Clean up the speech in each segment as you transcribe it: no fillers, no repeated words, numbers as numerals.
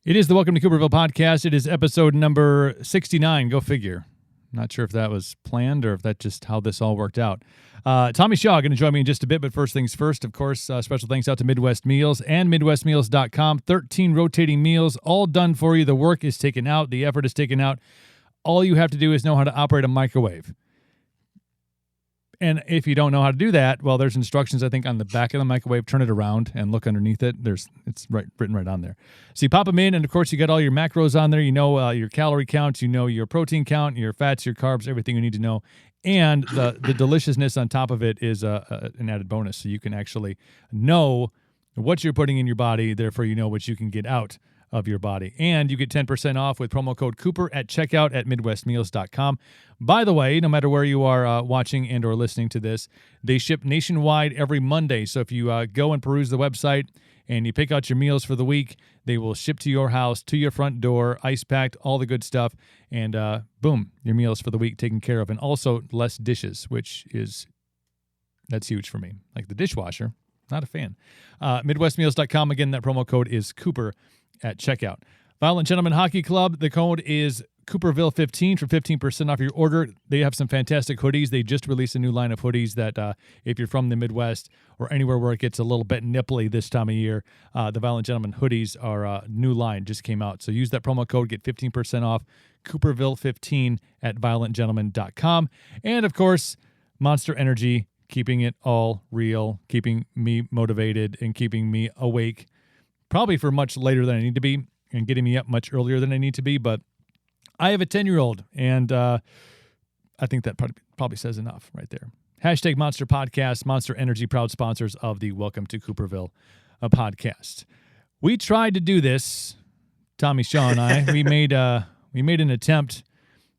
It is the Welcome to Cooperville podcast. It is episode number 69. Go figure. Not sure if that was planned or if that's just how this all worked out. Tommy Shaw going to join me in just a bit, but first things first, of course, special thanks out to Midwest Meals and MidwestMeals.com. 13 rotating meals, all done for you. The work is taken out. The effort is taken out. All you have to do is know how to operate a microwave. And if you don't know how to do that, well, there's instructions, I think, on the back of the microwave. Turn it around and look underneath it. It's written right on there. So you pop them in, and, of course, you got all your macros on there. You know your calorie counts. You know your protein count, your fats, your carbs, everything you need to know. And the deliciousness on top of it is an added bonus. So you can actually know what you're putting in your body. Therefore, you know what you can get out of your body. And you get 10% off with promo code Cooper at checkout at MidwestMeals.com. By the way, no matter where you are watching and or listening to this, they ship nationwide every Monday. So if you go and peruse the website and you pick out your meals for the week, they will ship to your house, to your front door, ice-packed, all the good stuff. And boom, your meals for the week taken care of. And also less dishes, that's huge for me. Like the dishwasher, not a fan. MidwestMeals.com. Again, that promo code is Cooper at checkout. Violent Gentlemen Hockey Club, the code is Cooperville15 for 15% off your order. They have some fantastic hoodies. They just released a new line of hoodies that if you're from the Midwest or anywhere where it gets a little bit nipply this time of year, the Violent Gentlemen hoodies are a new line, just came out. So use that promo code, get 15% off, Cooperville15 at violentgentleman.com. And, of course, Monster Energy, keeping it all real, keeping me motivated and keeping me awake, probably for much later than I need to be and getting me up much earlier than I need to be. But I have a 10-year-old, and I think that probably says enough right there. Hashtag Monster Podcast, Monster Energy, proud sponsors of the Welcome to Cooperville podcast. We tried to do this, Tommy Shaw and I. We made an attempt.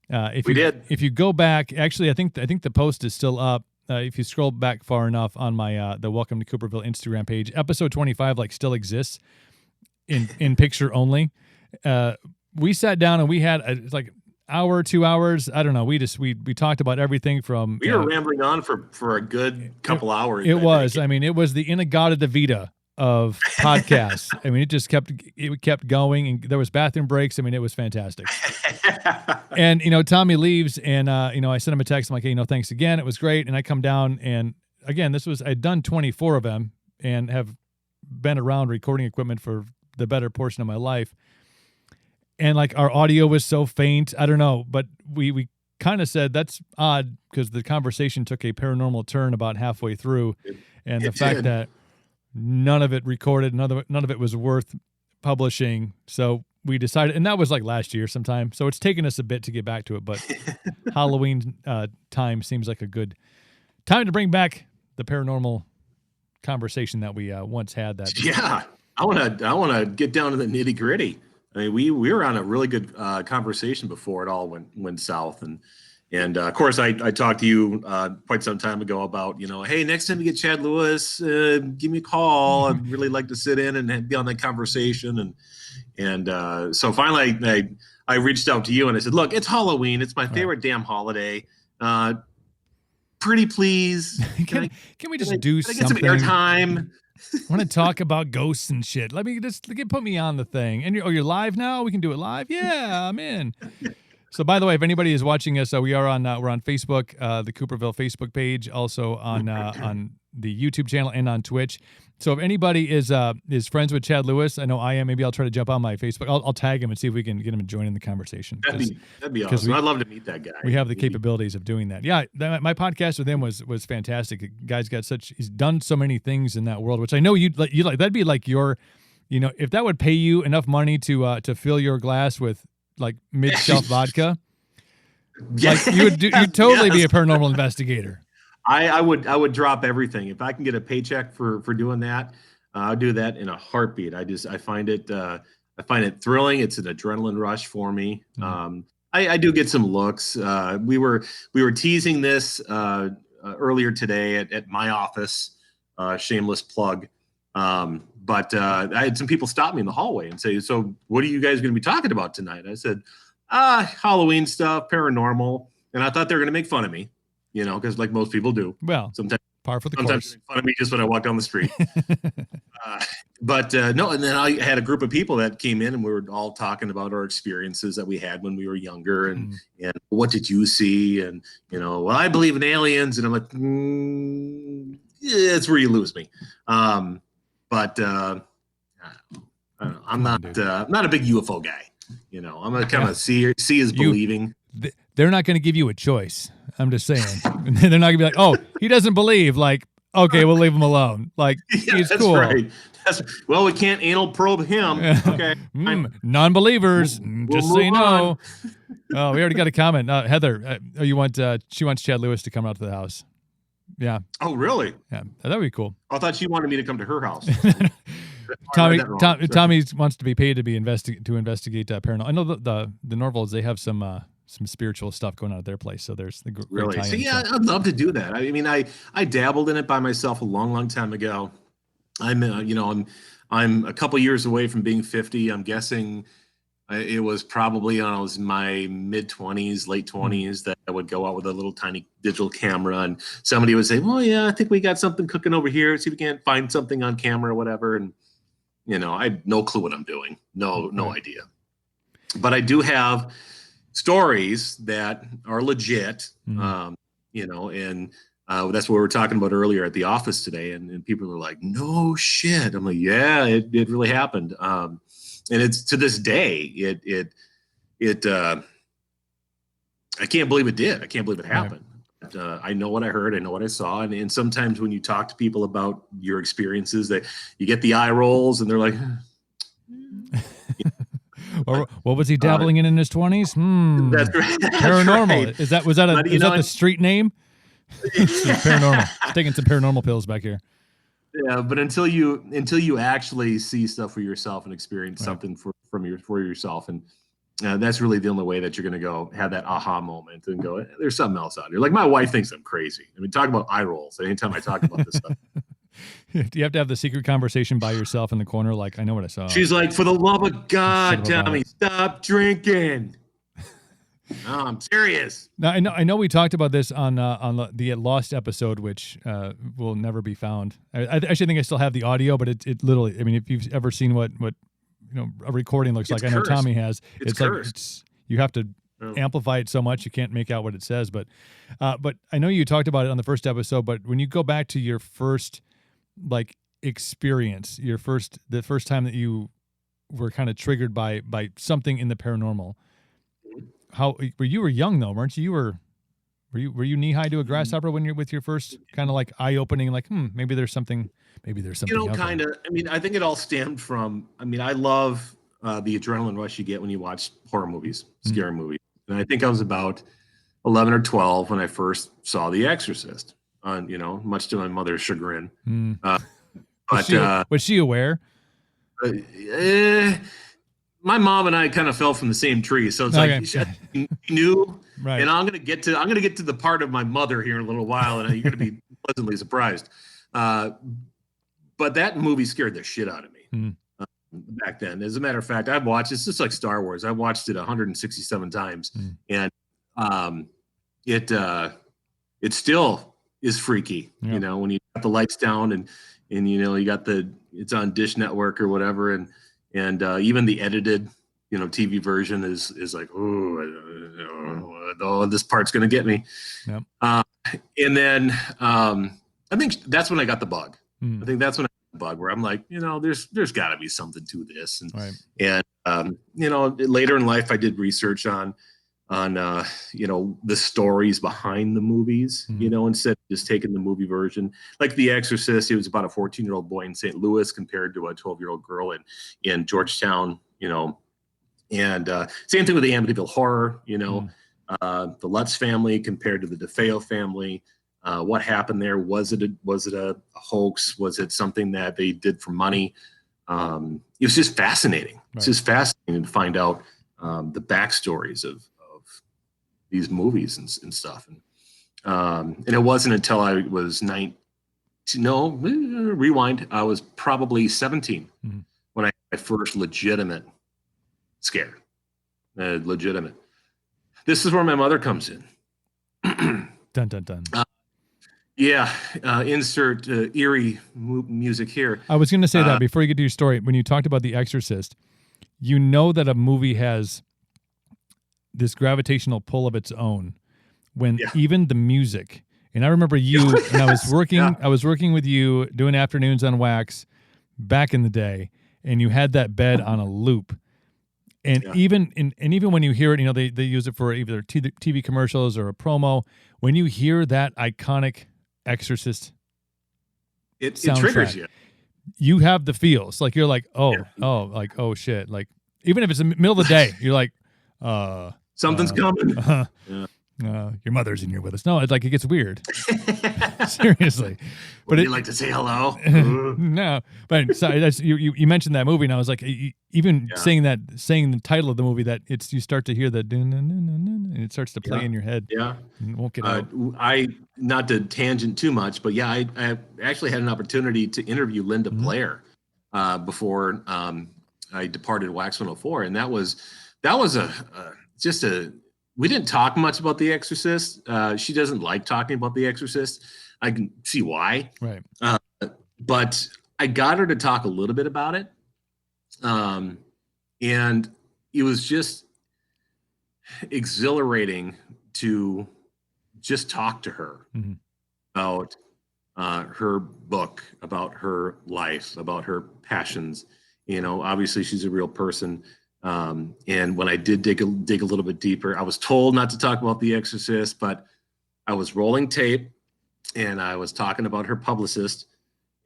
We did. If you go back, actually, I think the post is still up. If you scroll back far enough on my the Welcome to Cooperville Instagram page, episode 25 still exists in picture only. We sat down and we had it's like hour, 2 hours. I don't know. We talked about everything from. We were rambling on for a good couple hours. It was. I mean, it was the Inagata de Vita of podcasts. I mean, it kept going, and there was bathroom breaks. I mean, it was fantastic. And Tommy leaves, and I sent him a text. I'm like, thanks again. It was great. And I come down, and again, I'd done 24 of them, and have been around recording equipment for the better portion of my life. And our audio was so faint. I don't know, but we kind of said that's odd because the conversation took a paranormal turn about halfway through, and the fact that none of it recorded, none of it was worth publishing. So we decided, and that was last year sometime. So it's taken us a bit to get back to it, but Halloween time seems like a good time to bring back the paranormal conversation that we once had. Yeah, I want to get down to the nitty gritty. I mean, we were on a really good conversation before it all went south, and of course I talked to you quite some time ago about hey, next time you get Chad Lewis, give me a call. I'd really like to sit in and be on that conversation, and so finally I reached out to you and I said, look, it's Halloween, it's my favorite damn holiday. Pretty please, can we just do something? Get some airtime. I want to talk about ghosts and shit. Let me just put me on the thing. And you're live now? We can do it live? Yeah, I'm in. So, by the way, if anybody is watching us, we're on Facebook, the Cooperville Facebook page, also on the YouTube channel and on Twitch. So if anybody is friends with Chad Lewis, I know I am. Maybe I'll try to jump on my Facebook. I'll tag him and see if we can get him to join in the conversation. That'd be awesome. I'd love to meet that guy. We have the capabilities of doing that. Yeah, my podcast with him was fantastic. The guy's he's done so many things in that world, which I know you like. That'd be like your, if that would pay you enough money to fill your glass with mid-shelf vodka, you'd totally be a paranormal investigator. I would drop everything if I can get a paycheck for doing that. I'll do that in a heartbeat. I find it thrilling. It's an adrenaline rush for me. Mm-hmm. I do get some looks. We were teasing this earlier today at my office. Shameless plug. But I had some people stop me in the hallway and say, "So what are you guys going to be talking about tonight?" I said, Halloween stuff, paranormal, and I thought they were going to make fun of me. Because like most people do. Well, sometimes Par for the Sometimes course. they make fun of me just when I walk down the street. But no, and then I had a group of people that came in and we were all talking about our experiences that we had when we were younger and what did you see? And, well, I believe in aliens. And I'm like, yeah, that's where you lose me. But I don't know. I'm not a big UFO guy. I'm a kind of see is believing. They're not going to give you a choice. I'm just saying. They're not going to be like, oh, he doesn't believe. Like, okay, we'll leave him alone. Like, he's that's cool. Right. Well, we can't anal probe him. Okay. Non-believers, just so you know. Oh, we already got a comment. Heather, she wants Chad Lewis to come out to the house. Yeah. Oh, really? Yeah, that would be cool. I thought she wanted me to come to her house. Tommy wants to be paid to investigate paranormal. I know the Norvalds, they have some spiritual stuff going on at their place. So there's the great really. See, yeah, I'd love to do that. I mean, I dabbled in it by myself a long time ago. I'm a couple years away from being 50. I'm guessing it was probably when I was my mid 20s, late 20s that I would go out with a little tiny digital camera and somebody would say, well, yeah, I think we got something cooking over here. See if we can't find something on camera or whatever. And, I had no clue what I'm doing. No idea. But I do have stories that are legit, and that's what we were talking about earlier at the office today. And people are like, no shit. I'm like, yeah, it really happened. And it's to this day, I can't believe it did. I can't believe it happened. Right. I know what I heard. I know what I saw. And sometimes when you talk to people about your experiences, that you get the eye rolls and they're like, or what was he dabbling in his 20s? That's right. Paranormal. Right. Is that the street name? Paranormal. Taking some paranormal pills back here. Yeah, but until you actually see stuff for yourself and experience something for yourself, and that's really the only way that you're going to go have that aha moment and go, there's something else out here. Like my wife thinks I'm crazy. I mean, talk about eye rolls. Anytime I talk about this stuff. Do you have to have the secret conversation by yourself in the corner? Like, I know what I saw. She's like, for the love of God, Tommy, stop drinking. No, I'm serious. Now, I know we talked about this on the Lost episode, which will never be found. I actually think I still have the audio, but it literally, I mean, if you've ever seen what a recording looks like, I know Tommy has. It's like you have to amplify it so much you can't make out what it says. But I know you talked about it on the first episode. But when you go back to your first experience, the first time that you were kind of triggered by something in the paranormal. How you were young though, weren't you? Were you knee high to a grasshopper when you're with your first kind of like eye opening, like maybe there's something. Kind of. I mean, I think it all stemmed from. I mean, I love the adrenaline rush you get when you watch horror movies, scary movies, and I think I was about 11 or 12 when I first saw The Exorcist. On much to my mother's chagrin. Was she aware? My mom and I kind of fell from the same tree, so it's like she knew. Right. And I'm gonna get to the part of my mother here in a little while, and you're gonna be pleasantly surprised. But that movie scared the shit out of me back then. As a matter of fact, I've watched. It's just like Star Wars. I watched it 167 times, and it still is freaky. Yeah. When you got the lights down and you got it's on Dish Network or whatever, and even the edited TV version is like, oh, this part's gonna get me. Yep. And then I think that's when I got the bug. I think that's when I got the bug where I'm like, there's got to be something to this, and later in life I did research on the stories behind the movies, instead of just taking the movie version. Like The Exorcist, it was about a 14-year-old boy in St. Louis compared to a 12-year-old girl in Georgetown, and same thing with the Amityville Horror, the Lutz family compared to the DeFeo family. What happened there? Was it a hoax? Was it something that they did for money? It was just fascinating. Right. It's just fascinating to find out the backstories of these movies and stuff. And it wasn't until I was rewind. I was probably 17 when I had my first legitimate scare. Legitimate. This is where my mother comes in. Dun, dun, dun. Yeah, insert eerie music here. I was going to say that Uh, before you get to your story. When you talked about The Exorcist, you know that a movie has this gravitational pull of its own when yeah. even the music. And I remember you when Yeah. I was working with you doing afternoons on Wax back in the day, and you had that bed on a loop. And Yeah. even when you hear it, they use it for either TV commercials or a promo. When you hear that iconic Exorcist It triggers soundtrack, you. you have the feels. Like you're like, Yeah. like, oh shit. Like even if it's the middle of the day, you're like, uh, Something's coming. uh, Yeah. your mother's in here with us. No, it's like it gets weird. Seriously. Would But you like to say hello? no, but so you mentioned that movie, and I was like, even Yeah. saying the title of the movie, that you start to hear the dun, dun, dun, dun, dun, and it starts to play Yeah. in your head. Yeah. And it won't get out. I not to tangent too much, but yeah, I actually had an opportunity to interview Linda Mhm. Blair before I departed Wax 104, and that was just a we didn't talk much about The Exorcist. She doesn't like talking about The Exorcist. I can see why, Right. but I got her to talk a little bit about it, and it was just exhilarating to just talk to her Mhm. about her book, about her life, about her passions. Obviously she's a real person. And when I did dig a little bit deeper, I was told not to talk about The Exorcist, but I was rolling tape and I was talking about her publicist.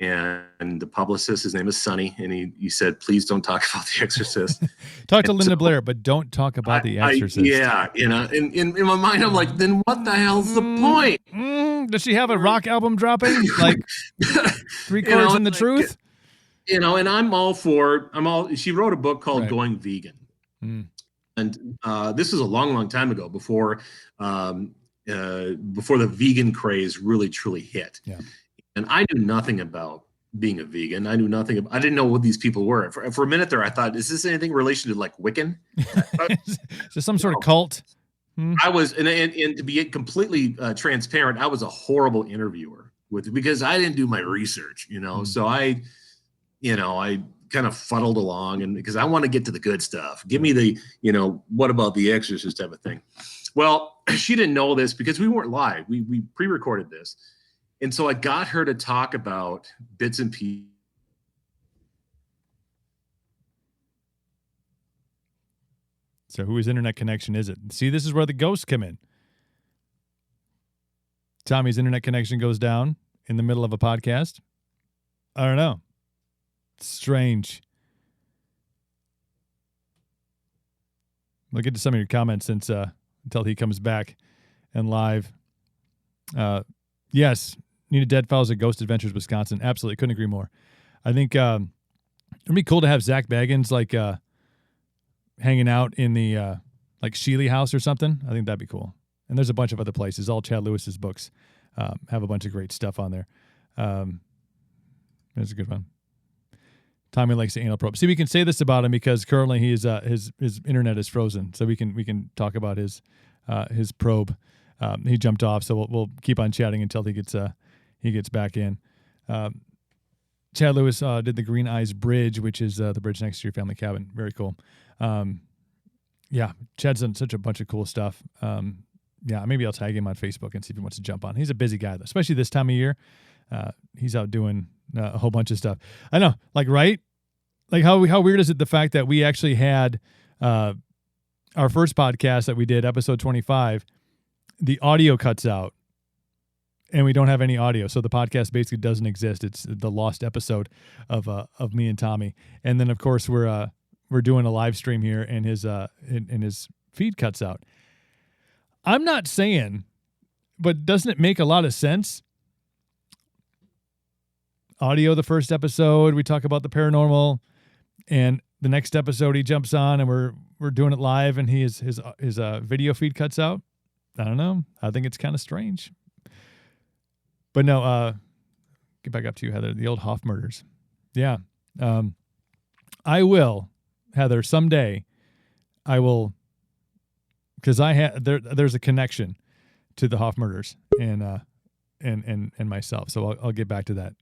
And the publicist, his name is Sonny, and he said, "Please don't talk about The Exorcist." Talk to And Linda so Blair, but don't talk about The Exorcist. yeah, in my mind, I'm like, then what the hell's the point? Does she have a rock album dropping? Like Three Chords and the like, Truth? and she wrote a book called Right. Going Vegan. Mm. And this is a long, long time ago before the vegan craze really, truly hit. Yeah. And I knew nothing about being a vegan. I didn't know what these people were. For a minute there, I thought, is this anything in relation to like Wiccan? Is this some sort of cult? I was, and to be completely transparent, I was a horrible interviewer because I didn't do my research, So I kind of fuddled along, and because I want to get to the good stuff. Give me the, what about The Exorcist type of thing. Well, she didn't know this because we weren't live. We pre-recorded this. And so I got her to talk about bits and pieces. So whose internet connection is it? See, this is where the ghosts come in. Tommy's internet connection goes down in the middle of a podcast. I don't know. Strange. We'll get to some of your comments until he comes back and live. Yes, Need a Dead Files at Ghost Adventures, Wisconsin. Absolutely, couldn't agree more. I think it'd be cool to have Zach Baggins hanging out in the like Sheely house or something. I think that'd be cool. And there's a bunch of other places. All Chad Lewis's books have a bunch of great stuff on there. That's a good one. Tommy likes the anal probe. See, we can say this about him because currently his internet is frozen, so we can talk about his probe. He jumped off, so we'll keep on chatting until he gets back in. Chad Lewis did the Green Eyes Bridge, which is the bridge next to your family cabin. Very cool. Yeah, Chad's done such a bunch of cool stuff. Yeah, maybe I'll tag him on Facebook and see if he wants to jump on. He's a busy guy, though, especially this time of year. He's out doing a whole bunch of stuff. I know, right? Like how weird is it the fact that we actually had our first podcast that we did, episode 25, the audio cuts out and we don't have any audio. So the podcast basically doesn't exist. It's the lost episode of me and Tommy. And then of course we're doing a live stream here and his feed cuts out. I'm not saying, but doesn't it make a lot of sense? Audio, the first episode, we talk about the paranormal, and the next episode he jumps on and we're doing it live and his video feed cuts out. I don't know. I think it's kind of strange. But no, get back up to you, Heather. The old Hoff murders. Yeah. I will, Heather, someday I will, because there's a connection to the Hoff murders, and and myself. So I'll get back to that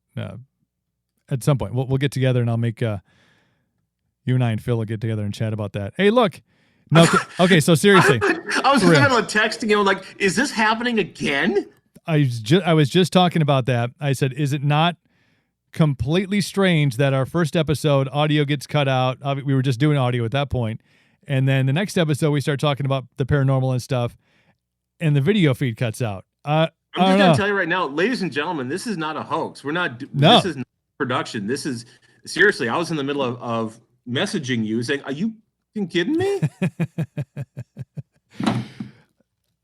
at some point. We'll get together and I'll make you and I and Phil will get together and chat about that. Hey, look. No, okay. So seriously, I was in the middle of texting him like, "Is this happening again?" I was just talking about that. I said, "Is it not completely strange that our first episode audio gets cut out? We were just doing audio at that point, and then the next episode we start talking about the paranormal and stuff, and the video feed cuts out." I'm just gonna tell you right now, ladies and gentlemen, this is not a hoax. We're not. No. This is not production. This is seriously. I was in the middle of messaging you saying, "Are you kidding me?"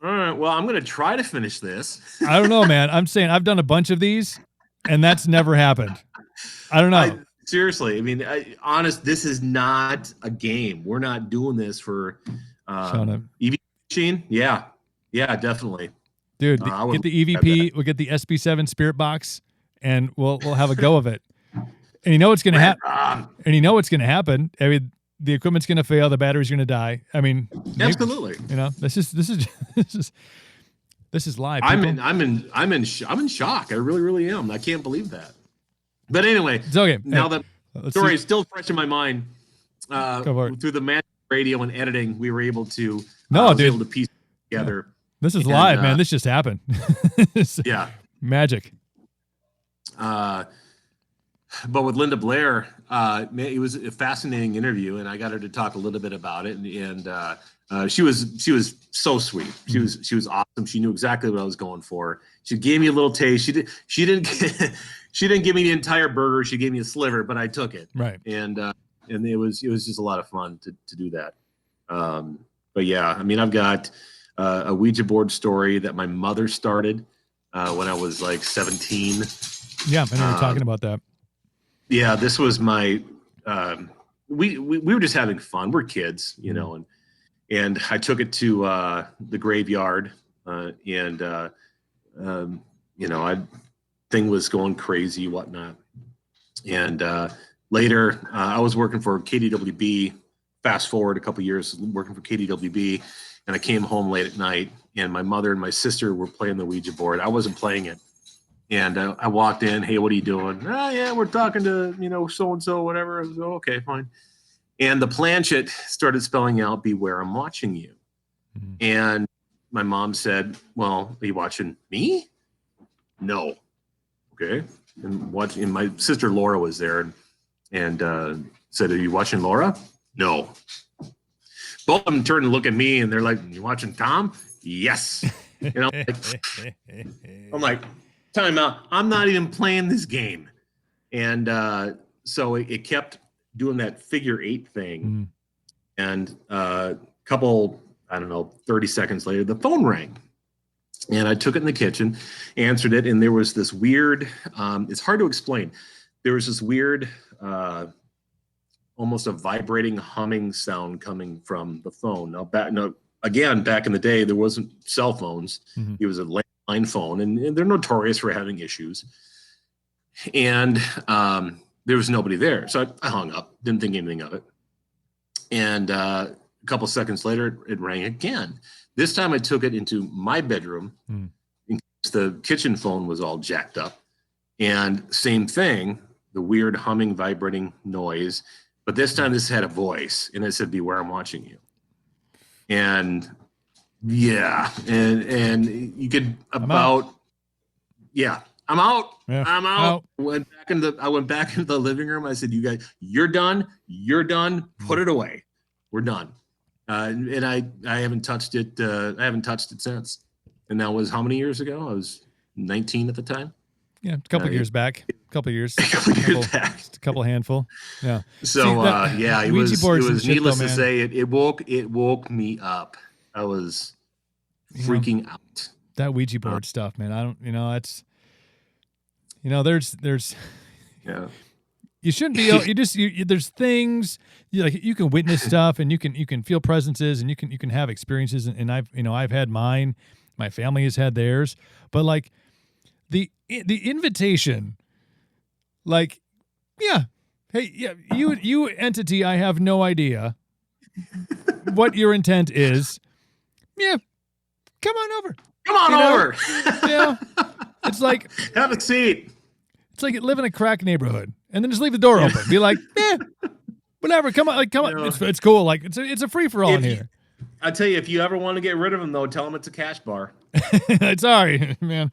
All right. Well, I'm going to try to finish this. I don't know, man. I'm saying I've done a bunch of these, and that's never happened. I don't know. Seriously. I mean, honest, this is not a game. We're not doing this for EVP machine. Yeah. Yeah, definitely. Dude, get the EVP. We'll get the SB7 Spirit Box, and we'll have a go of it. And you know what's going to happen. And you know what's going to happen. I mean, the equipment's going to fail. The battery's going to die. I mean, absolutely. You know, this is live. People. I'm in shock. I really, really am. I can't believe that. But anyway, it's okay. Now that story is still fresh in my mind. Through the magic radio and editing, we were able to able to piece together. This is live, man. This just happened. Yeah, magic. But with Linda Blair, it was a fascinating interview, and I got her to talk a little bit about it. And she was so sweet. She was awesome. She knew exactly what I was going for. She gave me a little taste. She didn't give me the entire burger. She gave me a sliver, but I took it. Right. And it was just a lot of fun to do that. But yeah, I mean, I've got a Ouija board story that my mother started when I was like 17. Yeah, I know you're talking about that. Yeah, this was my. We were just having fun. We're kids, you know, and I took it to the graveyard, and thing was going crazy, whatnot. And later, I was working for KDWB. Fast forward a couple years, working for KDWB, and I came home late at night, and my mother and my sister were playing the Ouija board. I wasn't playing it. And I walked in. Hey, what are you doing? Oh, yeah, we're talking to, so-and-so, whatever. I was, okay, fine. And the planchet started spelling out, beware, I'm watching you. Mm-hmm. And my mom said, well, are you watching me? No. Okay. And my sister Laura was there and said, are you watching Laura? No. Both of them turned and look at me and they're like, you watching Tom? Yes. I'm like, time out. I'm not even playing this game. And so it kept doing that figure 8 thing. And a couple, 30 seconds later, the phone rang. And I took it in the kitchen, answered it, and there was this weird, it's hard to explain. There was this weird, almost a vibrating humming sound coming from the phone. Now, back in the day, there wasn't cell phones. Mm-hmm. It was a landline phone, and they're notorious for having issues. And there was nobody there. So I hung up, didn't think anything of it. And a couple seconds later, it rang again. This time I took it into my bedroom in case the kitchen phone was all jacked up. And same thing, the weird humming, vibrating noise. But this time this had a voice, and it said, beware, I'm watching you. And yeah, and you could I'm out. Yeah, I'm out. Yeah, I'm out. I went back into the living room. I said, you guys, you're done. Put it away. We're done. And I haven't touched it. I haven't touched it since. And that was how many years ago? I was 19 at the time. Yeah, a couple years back. A couple back. Just a couple handful. Yeah. So it was needless to say, it woke me up. I was freaking out. That Ouija board stuff, man. I don't. It's. There's. Yeah. You shouldn't be. There's things you can witness stuff, and you can feel presences, and you can have experiences, and I've had mine. My family has had theirs, but like the invitation, like, yeah, hey, yeah, you entity, I have no idea what your intent is. Yeah, come on over. Come on over. Yeah. It's like have a seat. It's like live in a crack neighborhood and then just leave the door open. Be like, whatever. Come on, come on. It's cool. Like it's a free for all in here. I tell you, if you ever want to get rid of them, though, tell them it's a cash bar. Sorry, man.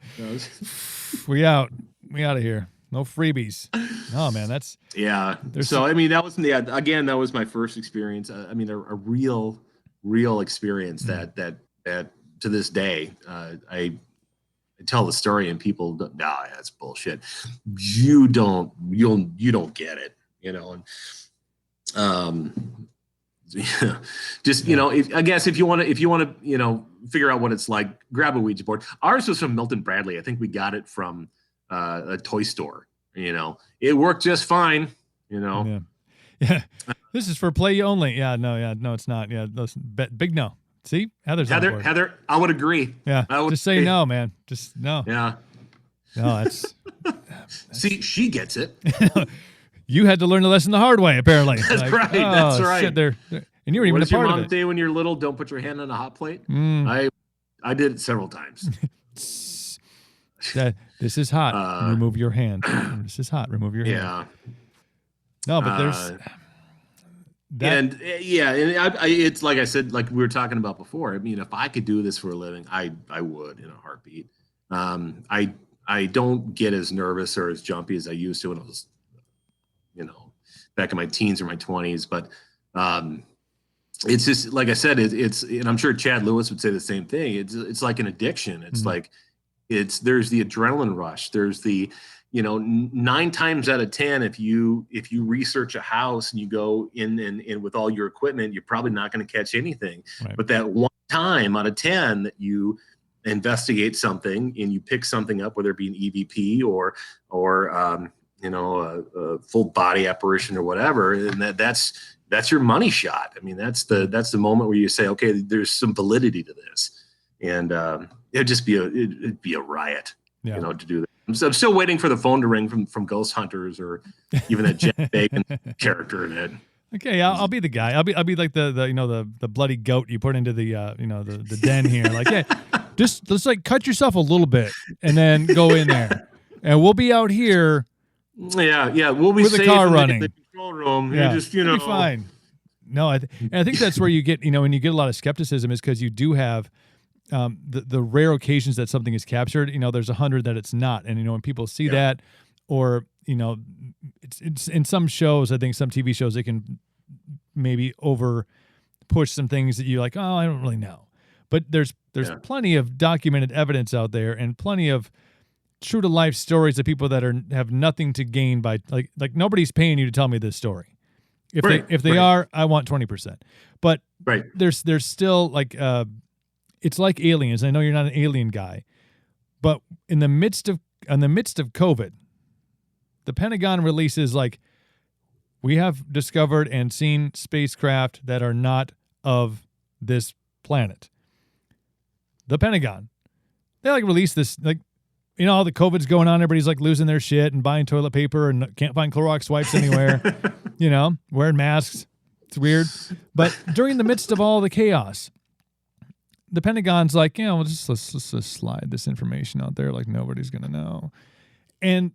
We out of here. No freebies. Oh man, that's So I mean, that was that was my first experience. I mean, a real experience that to this day I tell the story and people that's bullshit. You don't get it, and just I guess if you want to figure out what it's like, grab a Ouija board. Ours was from Milton Bradley. I think we got it from a toy store. It worked just fine. Yeah. This is for play only. No, it's not. Yeah, big no. See, Heather, I would agree. Yeah, just say no, man. Just no. Yeah. No, that's see, she gets it. You had to learn the lesson the hard way, apparently. That's right. That's right. Shit, and you were even a part of it. What does your mom say when you're little? Don't put your hand on a hot plate. I did it several times. This is hot. Remove your hand. This is hot. Remove your hand. Yeah. No, but there's. It's like I said, like we were talking about before. I mean, if I could do this for a living, I would in a heartbeat. I don't get as nervous or as jumpy as I used to when I was, back in my teens or my 20s. But it's just like I said, it's and I'm sure Chad Lewis would say the same thing. It's like an addiction. It's like there's the adrenaline rush. There's the 9 times out of 10, if you research a house and you go in and with all your equipment, you're probably not going to catch anything. Right. But that one time out of 10 that you investigate something and you pick something up, whether it be an EVP or a full body apparition or whatever, and that's your money shot. I mean, that's the moment where you say, okay, there's some validity to this, and it'd be a riot, to do that. I'm still waiting for the phone to ring from Ghost Hunters or even that Jen Bacon character in it. Okay, I'll be the guy. I'll be like the bloody goat you put into the the den here. Like, yeah, just like cut yourself a little bit and then go in there, and we'll be out here. Yeah, we'll be with the car running. The control room. Yeah, just be fine. No, and I think that's where you get when you get a lot of skepticism is because you do have. The rare occasions that something is captured, there's 100 that it's not. And, when people see that, or, it's in some shows, I think some TV shows, they can maybe over push some things that you're like, oh, I don't really know. But there's plenty of documented evidence out there and plenty of true to life stories of people that have nothing to gain by like nobody's paying you to tell me this story. If they are, I want 20%. But there's still like, it's like aliens. I know you're not an alien guy, but in the midst of COVID, the Pentagon releases like we have discovered and seen spacecraft that are not of this planet. The Pentagon, they like release this all the COVID's going on. Everybody's like losing their shit and buying toilet paper and can't find Clorox wipes anywhere. Wearing masks. It's weird, but during the midst of all the chaos. The Pentagon's like, let's just slide this information out there like nobody's going to know. And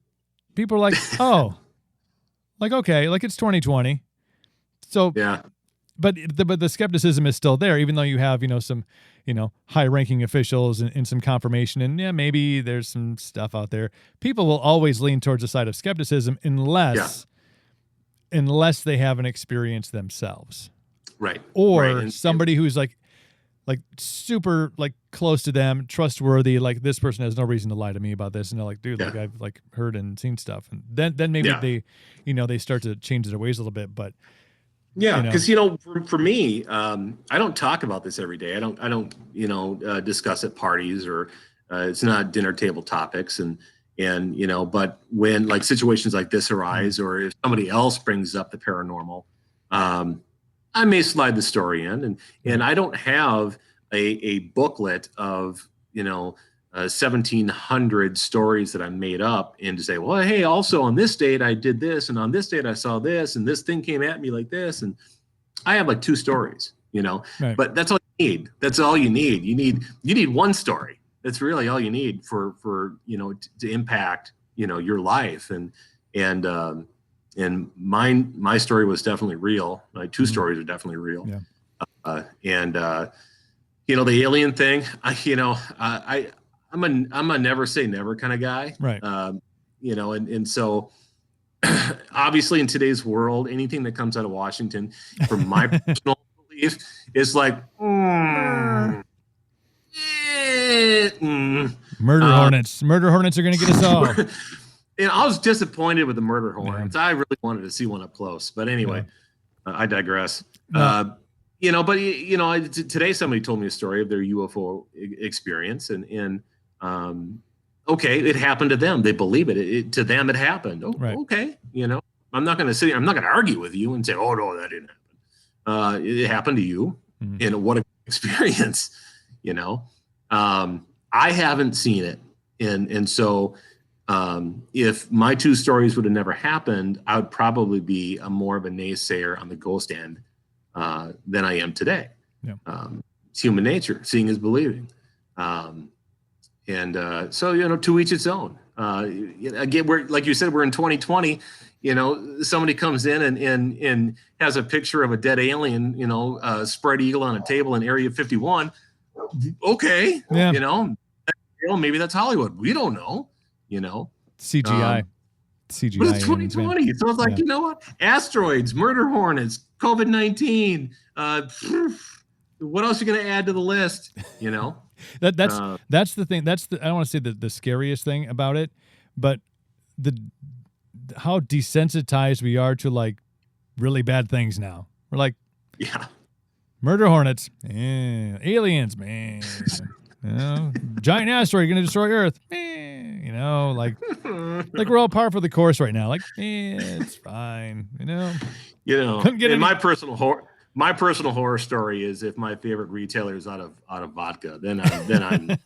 people are like, oh, like, okay, like it's 2020. So, yeah. But the skepticism is still there, even though you have, some, high-ranking officials and some confirmation. And, maybe there's some stuff out there. People will always lean towards the side of skepticism unless they have an experience themselves. Right. Or somebody who's like super like close to them, trustworthy, like this person has no reason to lie to me about this. And they're like, dude, like I've like heard and seen stuff. And then maybe they start to change their ways a little bit. But because for me, I don't talk about this every day. I don't discuss at parties or it's not dinner table topics. And but when like situations like this arise, or if somebody else brings up the paranormal, I may slide the story in, and I don't have a booklet of 1,700 stories that I made up and to say, well, hey, also on this date I did this, and on this date I saw this, and this thing came at me like this, and I have like 2 stories, But that's all you need. That's all you need. You need one story. That's really all you need for to impact your life. And my story was definitely real. My two stories are definitely real. Yeah. The alien thing, I'm a never say never kind of guy. Right. And so obviously in today's world, anything that comes out of Washington, from my personal belief, is like murder hornets. Murder hornets are going to get us all. I was disappointed with the murder hornets. I really wanted to see one up close, but anyway, I digress. No. Today somebody told me a story of their UFO experience, and okay, it happened to them. They believe it. To them, it happened. Right. Okay, I'm not going to argue with you and say, oh no, that didn't happen. It happened to you, and what an experience. I haven't seen it, and so if my two stories would have never happened, I would probably be more of a naysayer on the ghost end than I am today. Yeah. It's human nature. Seeing is believing. So to each its own. Again, we're, like you said, we're in 2020. Somebody comes in and has a picture of a dead alien, spread eagle on a table in Area 51. Okay, yeah. Maybe that's Hollywood. We don't know. CGI. CGI. But it's 2020. So it's like, you know what? Asteroids, murder hornets, COVID-19. What else are you going to add to the list? That's the thing. I don't want to say the scariest thing about it, but how desensitized we are to like really bad things now. We're like, murder hornets, aliens, man. Giant asteroid going to destroy Earth. Like we're all par for the course right now. Like, it's fine. Couldn't get my personal horror story is if my favorite retailer is out of vodka, then I'm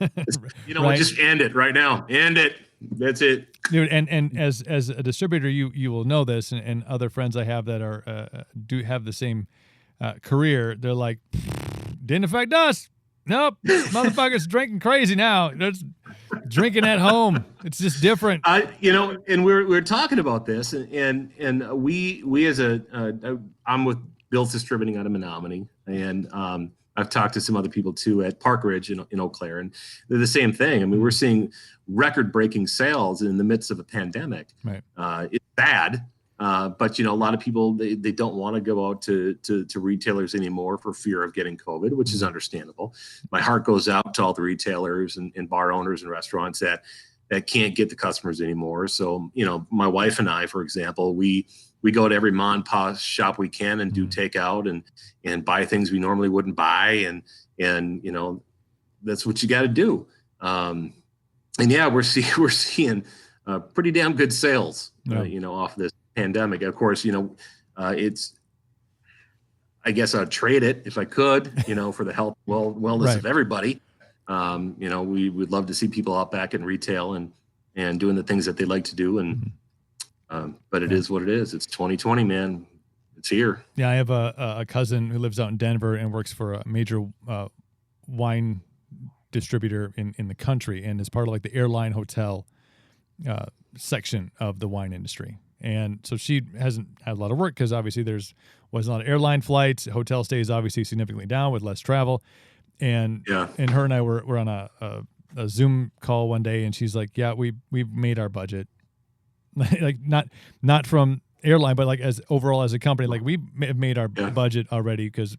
we'll just end it right now. End it. That's it, dude. And as a distributor, you will know this, and other friends I have that are do have the same career. They're like, didn't affect us. Nope, motherfuckers drinking crazy now. There's drinking at home. It's just different. And we're talking about this, and we as I'm with Bill's Distributing out of Menominee, and I've talked to some other people too at Park Ridge in Eau Claire, and they're the same thing. I mean, we're seeing record-breaking sales in the midst of a pandemic. Right. It's bad. But a lot of people they don't want to go out to retailers anymore for fear of getting COVID, which is understandable. My heart goes out to all the retailers and bar owners and restaurants that can't get the customers anymore. So my wife and I, for example, we go to every mom and pop shop we can and do takeout and buy things we normally wouldn't buy, and that's what you got to do. We're seeing pretty damn good sales, off this pandemic. Of course, it's, I guess I'd trade it if I could, for the health, wellness of everybody. We would love to see people out back in retail and doing the things that they like to do. But it is what it is. It's 2020, man. It's here. Yeah. I have a cousin who lives out in Denver and works for a major wine distributor in the country, and is part of like the airline hotel section of the wine industry. And so she hasn't had a lot of work because obviously wasn't a lot of airline flights. Hotel stays obviously significantly down with less travel. And her and I were on a Zoom call one day, and she's like, "Yeah, we've made our budget, like not from airline, but like as overall as a company, like we have made our budget already because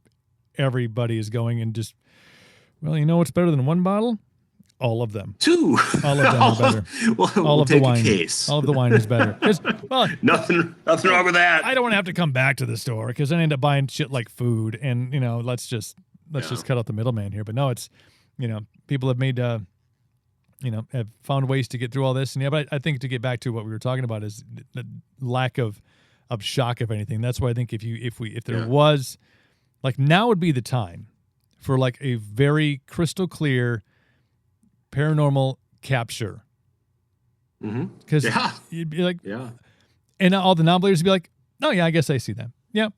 everybody is going and just, well, what's better than one bottle? All of them. Two. All of them are better. We'll take a case. All of the wine is better. Nothing wrong with that. I don't want to have to come back to the store because I end up buying shit like food, and let's just cut out the middleman here. But no, it's people have made have found ways to get through all this, and but I think to get back to what we were talking about is the lack of shock, if anything. That's why I think if there was, like, now would be the time for like a very crystal clear paranormal capture. Because you'd be like, and all the non-believers would be like, oh yeah, I guess I see that. Yeah,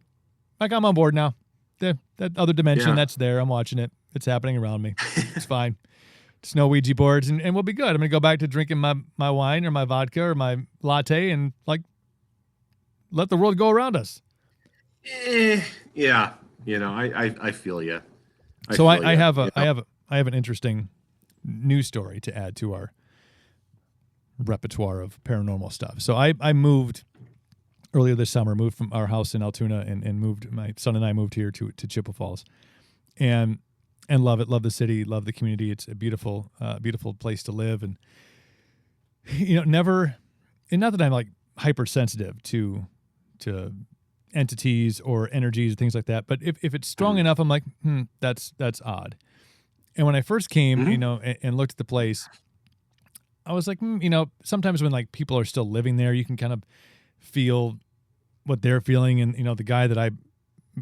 like I'm on board now. That other dimension that's there, I'm watching it. It's happening around me. It's fine. snow Ouija boards, and we'll be good. I'm gonna go back to drinking my wine or my vodka or my latte, and like let the world go around us. Yeah, I feel you. So I have an interesting news story to add to our repertoire of paranormal stuff. So I moved earlier this summer, moved from our house in Altoona and moved, my son and I moved here to Chippewa Falls, and love it. Love the city, love the community. It's a beautiful place to live. And, never, and not that I'm like hypersensitive to entities or energies, things like that. But if it's strong enough, I'm like, that's odd. And when I first came, and looked at the place, I was like, sometimes when like people are still living there, you can kind of feel what they're feeling. And, the guy that I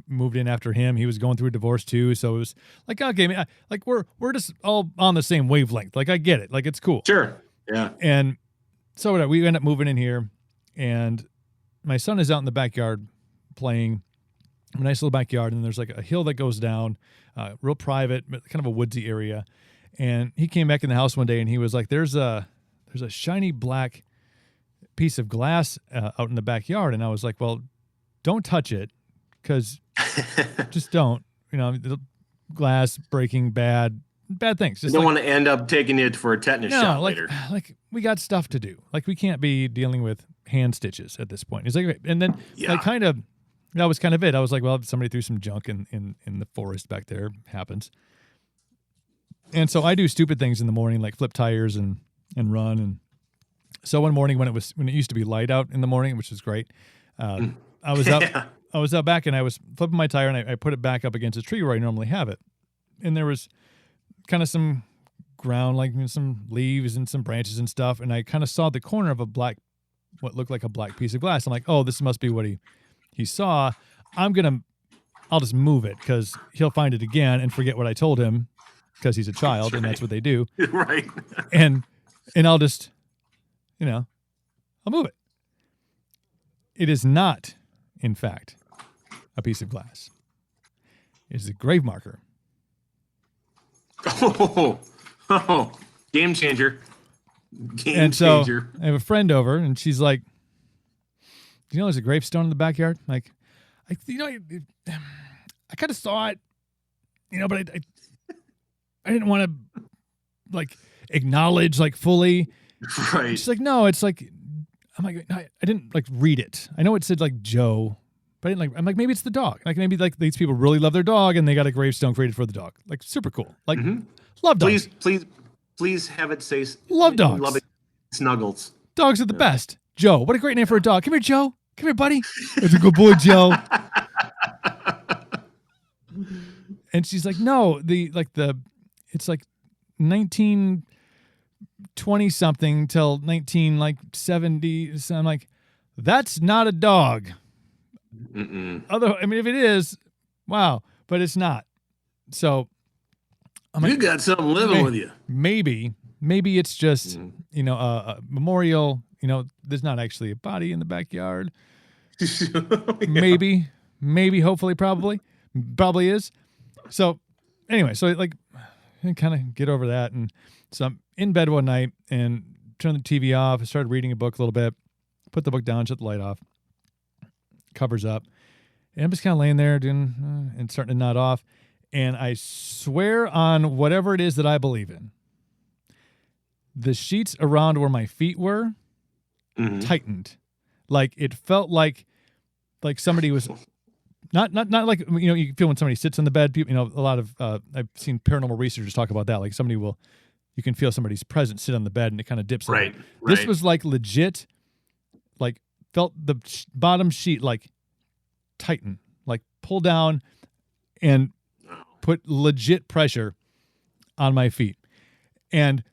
moved in after him, he was going through a divorce too. So it was like, okay, like we're just all on the same wavelength. Like I get it. Like it's cool. Sure. Yeah. And so we end up moving in here, and my son is out in the backyard playing, a nice little backyard. And there's like a hill that goes down, real private, kind of a woodsy area. And he came back in the house one day and he was like, there's a shiny black piece of glass out in the backyard. And I was like, well, don't touch it, because just don't, glass breaking, bad things. Just you don't want to end up taking it for a tetanus shot later. Like we got stuff to do. Like we can't be dealing with hand stitches at this point. He's like, and then that was kind of it. I was like, well, somebody threw some junk in the forest back there. Happens. And so I do stupid things in the morning, like flip tires and run. And so one morning when it used to be light out in the morning, which was great, I was out back and I was flipping my tire, and I put it back up against a tree where I normally have it. And there was kind of some ground, like some leaves and some branches and stuff. And I kind of saw the corner of what looked like a black piece of glass. I'm like, oh, this must be what he saw. I'll just move it because he'll find it again and forget what I told him, because he's a child, and that's what they do. Right. And I'll just, I'll move it. It is not, in fact, a piece of glass. It is a grave marker. Oh, game changer. So I have a friend over, and she's like, do you know there's a gravestone in the backyard? Like, I kind of saw it, but I didn't want to like acknowledge like fully. Right. She's like, no, it's like, I'm like, I didn't like read it. I know it said like Joe, but I didn't like, I'm like, maybe it's the dog. Like maybe like these people really love their dog and they got a gravestone created for the dog. Like super cool. Like love dogs. Please have it say love dogs. Love it. Snuggles. Dogs are the best. Joe, what a great name for a dog. Come here, Joe. Come here, buddy. It's a good boy, Joe. And she's like, no, it's like 1920 something till 1970. So I'm like, that's not a dog. If it is, wow, but it's not. So I'm like, got something living with you. Maybe it's just, a memorial, there's not actually a body in the backyard. Maybe, hopefully, probably is. So anyway, so like I kind of get over that. And so I'm in bed one night and turned the TV off. I started reading a book a little bit, put the book down, shut the light off, covers up. And I'm just kind of laying there doing and starting to nod off. And I swear on whatever it is that I believe in, the sheets around where my feet were tightened. Like it felt like somebody was not like, you feel when somebody sits on the bed, people, a lot of, I've seen paranormal researchers talk about that. Like you can feel somebody's presence sit on the bed and it kind of dips. Right. This was like legit, like felt the bottom sheet, like tighten, like pull down and put legit pressure on my feet. And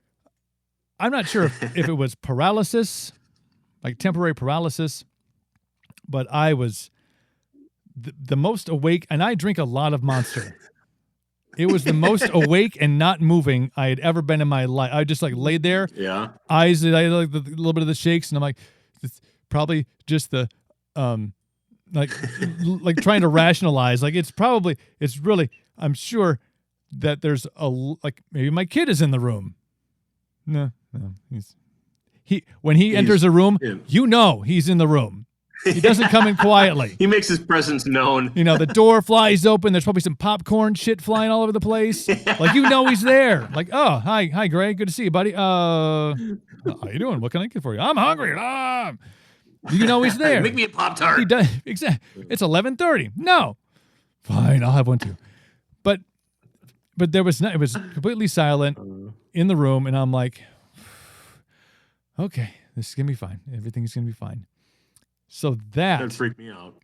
I'm not sure if it was paralysis, like temporary paralysis, but I was the most awake, and I drink a lot of Monster. It was the most awake and not moving I had ever been in my life. I just like laid there, eyes, I had like a little bit of the shakes, and I'm like, it's probably just the, like trying to rationalize. Like it's really, I'm sure that there's maybe my kid is in the room. No. When he enters a room, you know he's in the room. He doesn't come in quietly. He makes his presence known. You know, the door flies open. There's probably some popcorn shit flying all over the place. Like, you know he's there. Like, oh, hi, Greg. Good to see you, buddy. How you doing? What can I get for you? I'm hungry. You know he's there. Make me a Pop-Tart. He does. Exactly. It's 11:30. No. Fine, I'll have one too. But it was completely silent in the room, and I'm like, okay, this is gonna be fine. Everything's gonna be fine. So that freaked me out.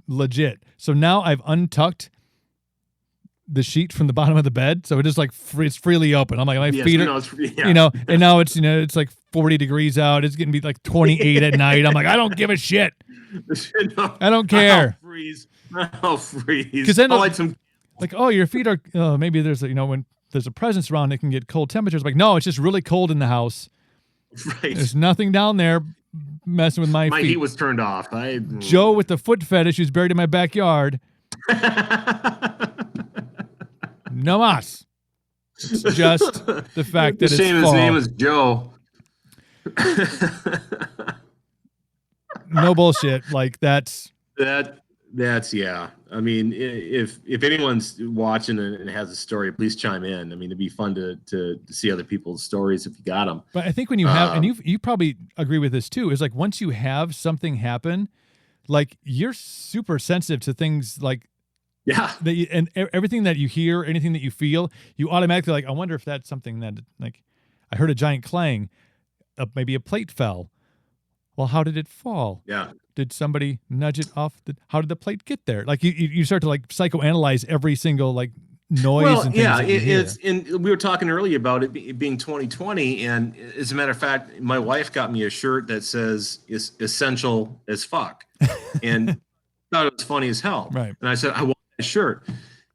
Legit. So now I've untucked the sheet from the bottom of the bed, so it just like it's freely open. I'm like, my feet are, you know, and now it's, you know, it's like 40 degrees out. It's getting to be like 28 at night. I'm like, I don't give a shit. I don't care. I'll freeze. Because then, like, oh, your feet are. Maybe there's a, you know, when there's a presence around, it can get cold temperatures. Like, no, it's just really cold in the house. Right. There's nothing down there messing with my feet. My heat was turned off. Joe with the foot fetish who's buried in my backyard. No mas. It's just the fact that it's fall. His name is Joe. No bullshit. Like that's yeah. I mean, if anyone's watching and has a story, please chime in. I mean, it'd be fun to see other people's stories if you got them. But I think when you have, and you probably agree with this too, is like once you have something happen, like you're super sensitive to things like, yeah, and everything that you hear, anything that you feel, you automatically like, I wonder if that's something that, like, I heard a giant clang, maybe a plate fell. Well, how did it fall? Yeah. Did somebody nudge it off? How did the plate get there? Like you start to like psychoanalyze every single like noise. Well, and yeah, things and we were talking earlier about it being 2020, and as a matter of fact, my wife got me a shirt that says "is essential as fuck," and thought it was funny as hell. Right. And I said, I want that shirt,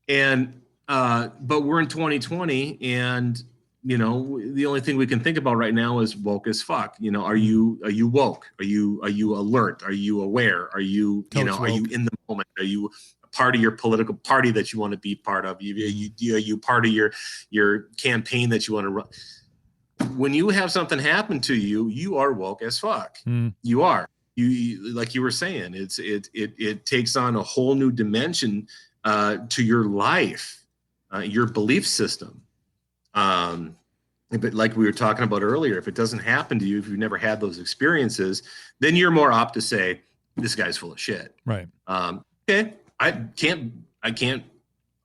and but we're in 2020, and you know, the only thing we can think about right now is woke as fuck. You know, are you woke? Are you alert? Are you aware? Are you are you in the moment? Are you a part of your political party that you want to be part of? Are you part of your campaign that you want to run? When you have something happen to you, you are woke as fuck. You are. You like you were saying, it takes on a whole new dimension to your life, your belief system. But like we were talking about earlier, if it doesn't happen to you, if you've never had those experiences, then you're more apt to say, this guy's full of shit. Right. Okay. I can't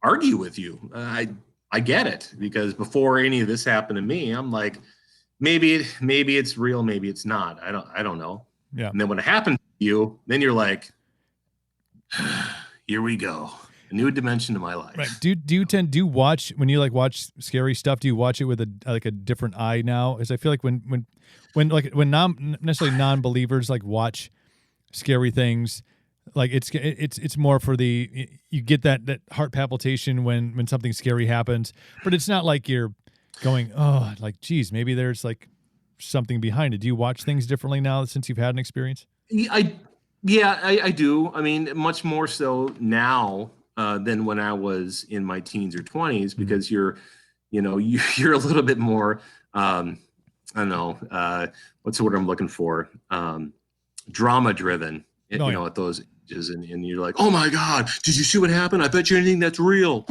argue with you. I get it, because before any of this happened to me, I'm like, maybe it's real. Maybe it's not. I don't know. Yeah. And then when it happens to you, then you're like, here we go. A new dimension to my life. Right. Do you watch, when you like watch scary stuff, do you watch it with a different eye now? As I feel like when necessarily non-believers like watch scary things, like it's more for you get that heart palpitation when something scary happens, but it's not like you're going, oh, like, geez, maybe there's like something behind it. Do you watch things differently now since you've had an experience? I do. I mean, much more so now than when I was in my teens or 20s, because you're a little bit more, I don't know, what's the word I'm looking for? Drama driven, at those ages. And you're like, oh my God, did you see what happened? I bet you anything that's real.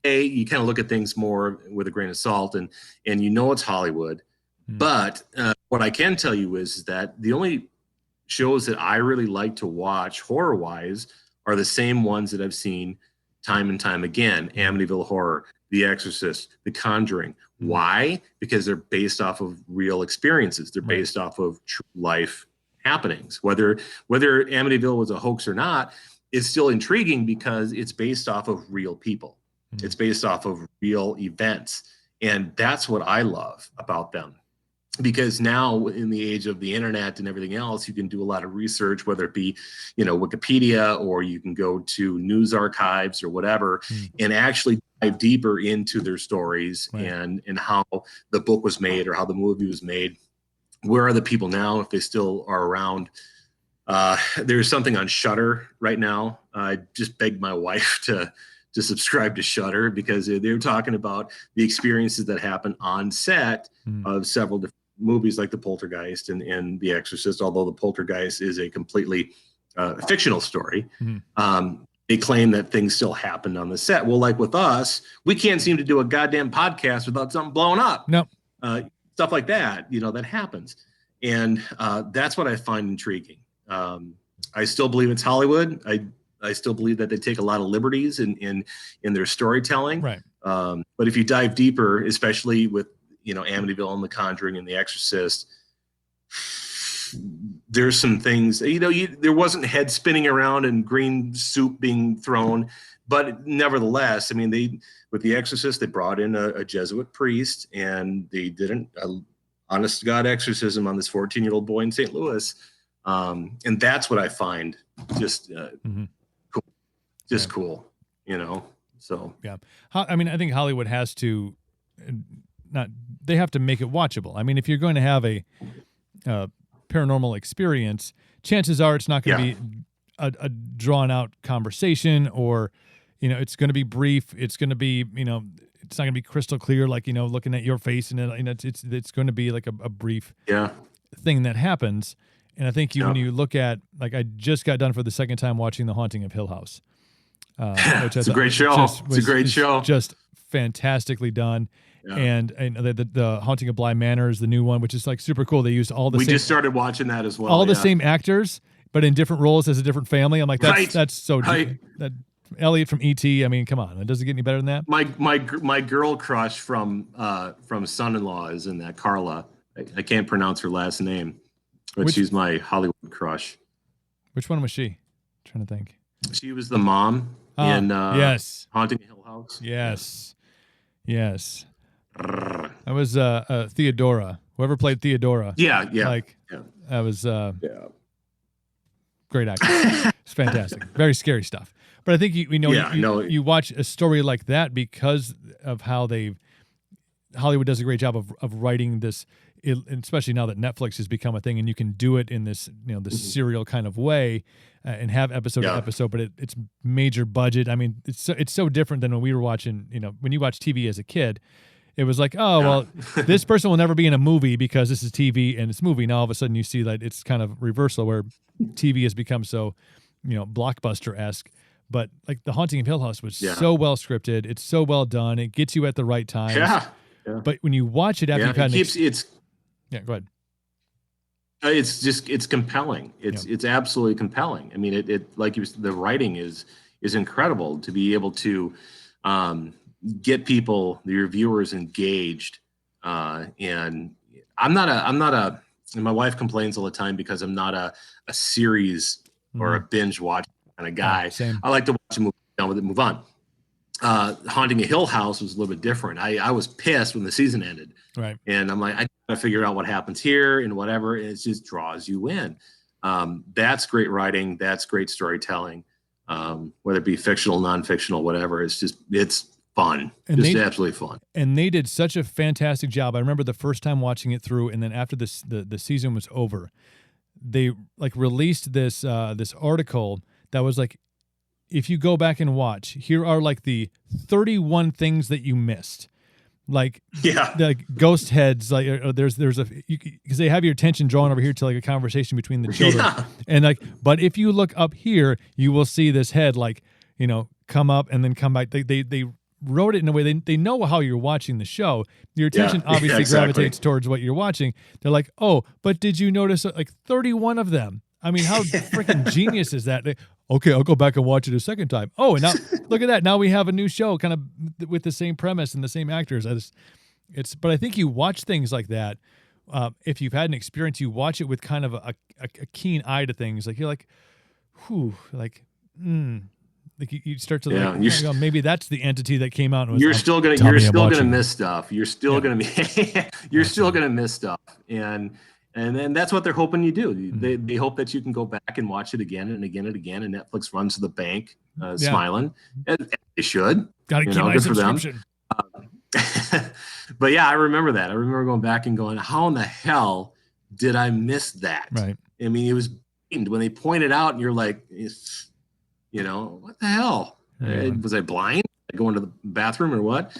Today, you kind of look at things more with a grain of salt, and it's Hollywood. But what I can tell you is that the only shows that I really like to watch horror-wise are the same ones that I've seen time and time again: Amityville Horror, The Exorcist, The Conjuring. Why? Because they're based off of real experiences. They're based off of true life happenings. Whether Amityville was a hoax or not, it's still intriguing because it's based off of real people. It's based off of real events. And that's what I love about them. Because now, in the age of the internet and everything else, you can do a lot of research, whether it be, Wikipedia, or you can go to news archives or whatever, and actually dive deeper into their stories and how the book was made or how the movie was made. Where are the people now, if they still are around? There's something on Shudder right now. I just begged my wife to to subscribe to Shudder, because they're talking about the experiences that happen on set of several different movies like The Poltergeist and The Exorcist, although The Poltergeist is a completely fictional story. They claim that things still happened on the set. Well, like with us, we can't seem to do a goddamn podcast without something blowing up. No. Stuff like that, that happens. And that's what I find intriguing. I still believe it's Hollywood. I still believe that they take a lot of liberties in their storytelling. Right. But if you dive deeper, especially with, Amityville and The Conjuring and The Exorcist, there's some things, there wasn't head spinning around and green soup being thrown, but nevertheless, with The Exorcist, they brought in a Jesuit priest, and they did an honest to God exorcism on this 14-year-old boy in St. Louis. And that's what I find just cool. Just cool, so. Yeah. I think Hollywood has to they have to make it watchable. If you're going to have a paranormal experience, chances are it's not going to be a drawn out conversation, or, it's going to be brief. It's going to be, it's not going to be crystal clear, like, looking at your face, and it's going to be like a brief thing that happens. And I think when you look at, like, I just got done for the second time watching The Haunting of Hill House. It's a great show. It's a great show. Just fantastically done. Yeah. And the Haunting of Bly Manor is the new one, which is like super cool. They used all the we just started watching that as well. All the same actors, but in different roles as a different family. I'm like, that's so that Elliot from E.T. Come on, does it get any better than that? My girl crush from Son-in-Law is in that. Carla. I can't pronounce her last name, but she's my Hollywood crush. Which one was she? I'm trying to think. She was the mom in yes, Haunting Hill House. Yes. That was Theodora. Whoever played Theodora. Yeah. That was great acting. It's fantastic. Very scary stuff. But I think you watch a story like that because of how Hollywood does a great job of writing this, especially now that Netflix has become a thing, and you can do it in this this serial kind of way, and have episode to episode, but it's major budget. It's so different than when we were watching. When you watch TV as a kid, it was like, well, this person will never be in a movie because this is TV and it's movie. Now all of a sudden you see that it's kind of reversal, where TV has become so blockbuster-esque. But like The Haunting of Hill House was so well scripted. It's so well done. It gets you at the right times. Yeah. But when you watch it after you've had go ahead. It's compelling. It's absolutely compelling. It like the writing is incredible to be able to get your viewers engaged. And I'm not a. And my wife complains all the time because I'm not a series or a binge watch kind of guy. Same. I like to watch a movie, done with it, move on. Haunting a Hill House was a little bit different. I was pissed when the season ended. Right. And I'm like, I gotta figure out what happens here and whatever. And it just draws you in. That's great writing. That's great storytelling. Whether it be fictional, non-fictional, whatever. It's fun. And absolutely fun. And they did such a fantastic job. I remember the first time watching it through, and then after the season was over, they like released this article that was like, if you go back and watch, here are like the 31 things that you missed. Like, like ghost heads, like there's because they have your attention drawn over here to like a conversation between the children. And like, but if you look up here, you will see this head like, come up and then come back. They wrote it in a way they know how you're watching the show. Your attention obviously gravitates towards what you're watching. They're like, oh, but did you notice like 31 of them? How freaking genius is that? Okay, I'll go back and watch it a second time. Oh, and now look at that. Now we have a new show kind of with the same premise and the same actors. But I think you watch things like that. If you've had an experience, you watch it with kind of a keen eye to things. Like you're like, whew, like, like you start to maybe that's the entity that came out. And was, you're still gonna miss stuff. You're still gonna miss stuff, and then that's what they're hoping you do. They hope that you can go back and watch it again and again and again. And Netflix runs to the bank, smiling. And they should. Got to keep my subscription. But yeah, I remember that. I remember going back and going, how in the hell did I miss that? Right. It was when they pointed out, and you're like, what the hell? Yeah. Was I blind? Going to the bathroom or what?